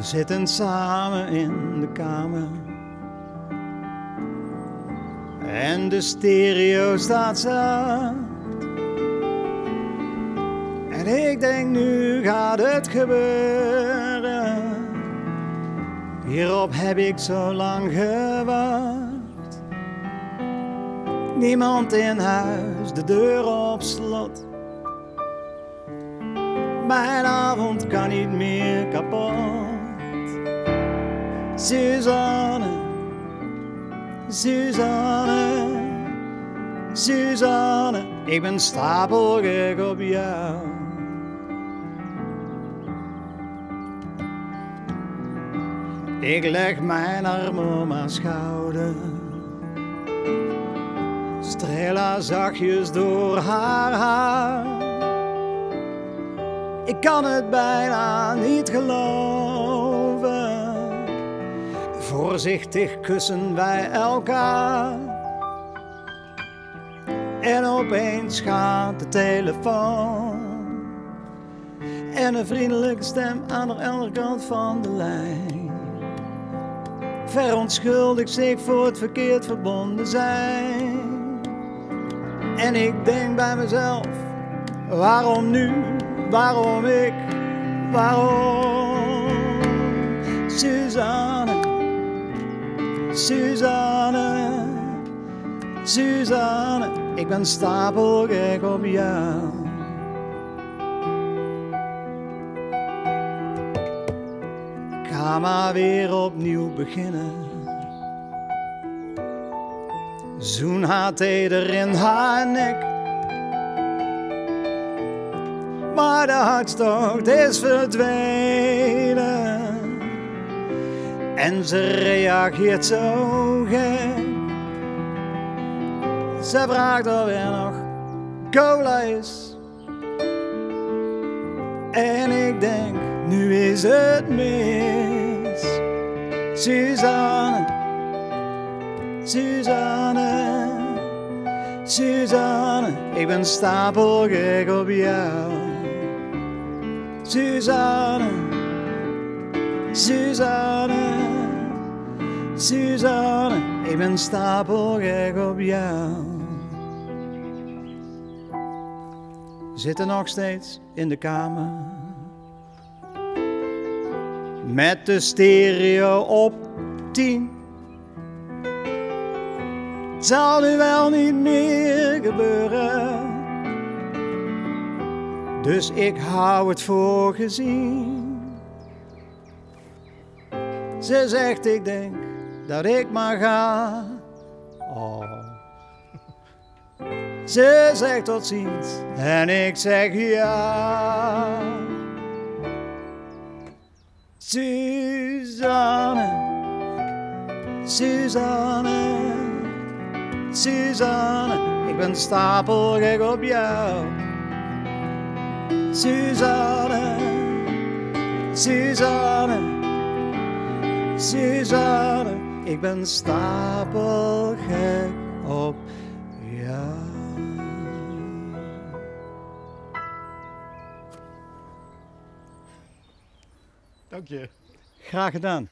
We zitten samen in de kamer en de stereo staat zacht. En ik denk, nu gaat het gebeuren. Hierop heb ik zo lang gewacht. Niemand in huis, de deur op slot. Mijn avond kan niet meer kapot. Suzanne, Suzanne, Suzanne, ik ben stapelgek op jou. Ik leg mijn arm om haar schouder, streel haar zachtjes door haar haar. Ik kan het bijna niet geloven. Voorzichtig kussen wij elkaar. En opeens gaat de telefoon. En een vriendelijke stem aan de andere kant van de lijn verontschuldigt zich voor het verkeerd verbonden zijn. En ik denk bij mezelf, waarom nu? Waarom ik? Waarom? Suzanne, Suzanne, Suzanne, ik ben stapelgek op jou. Ik ga maar weer opnieuw beginnen. Zoen haar teder in haar nek. Maar de hartstocht is verdwenen. En ze reageert zo gek. Ze vraagt of er nog cola is. En ik denk, nu is het mis. Suzanne, Suzanne, Suzanne, ik ben stapelgek op jou. Suzanne, Suzanne, Suzanne, ik ben stapelgek op jou. We zitten nog steeds in de kamer met de stereo op 10. Het zal nu wel niet meer gebeuren, dus ik hou het voor gezien. Ze zegt, ik denk dat ik maar ga. Oh. Ze zegt tot ziens en ik zeg ja. Suzanne, Suzanne, Suzanne, ik ben stapelgek op jou. Suzanne, Suzanne, Suzanne, ik ben stapelgek op jou. Dank je. Graag gedaan.